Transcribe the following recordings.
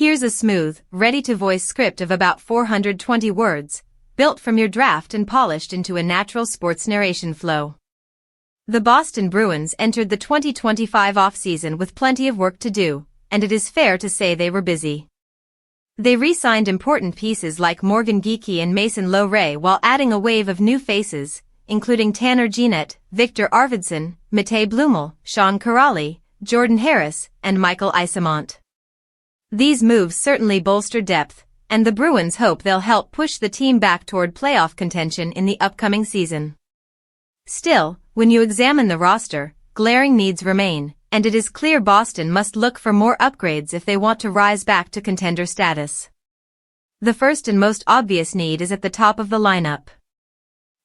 Here's a smooth, ready-to-voice script of about 420 words, built from your draft and polished into a natural sports narration flow. The Boston Bruins entered the 2025 offseason with plenty of work to do, and it is fair to say they were busy. They re-signed important pieces like Morgan Geekie and Mason Lohrei while adding a wave of new faces, including Tanner Jeannot, Viktor Arvidsson, Matej Blumel, Kuraly, Jordan Harris, and Michael Eyssimont. These moves certainly bolster depth, and the Bruins hope they'll help push the team back toward playoff contention in the upcoming season. Still, when you examine the roster, glaring needs remain, and it is clear Boston must look for more upgrades if they want to rise back to contender status. The first and most obvious need is at the top of the lineup.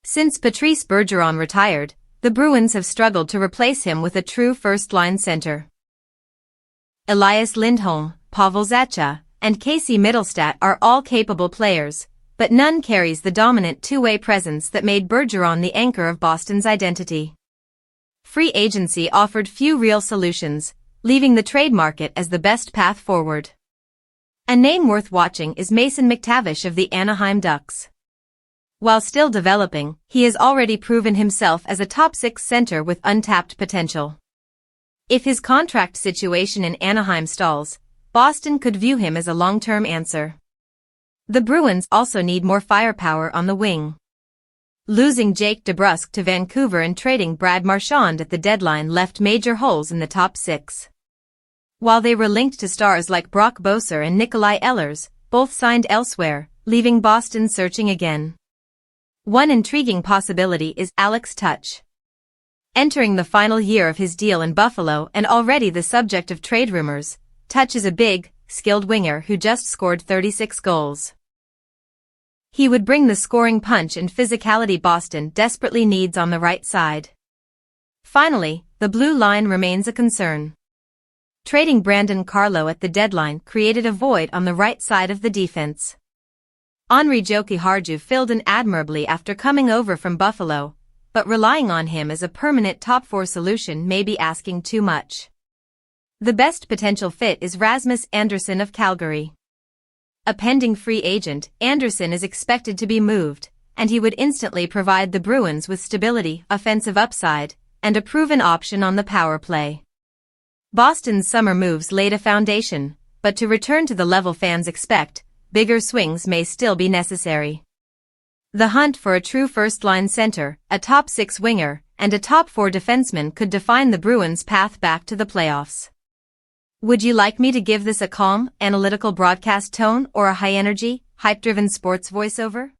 Since Patrice Bergeron retired, the Bruins have struggled to replace him with a true first-line center. Elias Lindholm, Pavel Zacha, and Casey Mittelstadt are all capable players, but none carries the dominant two-way presence that made Bergeron the anchor of Boston's identity. Free agency offered few real solutions, leaving the trade market as the best path forward. A name worth watching is Mason McTavish of the Anaheim Ducks. While still developing, he has already proven himself as a top-6 center with untapped potential. If his contract situation in Anaheim stalls, Boston could view him as a long-term answer. The Bruins also need more firepower on the wing. Losing Jake DeBrusk to Vancouver and trading Brad Marchand at the deadline left major holes in the top 6. While they were linked to stars like Brock Boeser and Nikolai Ehlers, both signed elsewhere, leaving Boston searching again. One intriguing possibility is Alex Tuch. Entering the final year of his deal in Buffalo and already the subject of trade rumors, Tuch is a big, skilled winger who just scored 36 goals. He would bring the scoring punch and physicality Boston desperately needs on the right side. Finally, the blue line remains a concern. Trading Brandon Carlo at the deadline created a void on the right side of the defense. Henri Jokiharju filled in admirably after coming over from Buffalo, but relying on him as a permanent top-4 solution may be asking too much. The best potential fit is Rasmus Andersson of Calgary. A pending free agent, Andersson is expected to be moved, and he would instantly provide the Bruins with stability, offensive upside, and a proven option on the power play. Boston's summer moves laid a foundation, but to return to the level fans expect, bigger swings may still be necessary. The hunt for a true first-line center, a top-6 winger, and a top-4 defenseman could define the Bruins' path back to the playoffs. Would you like me to give this a calm, analytical broadcast tone or a high-energy, hype-driven sports voiceover?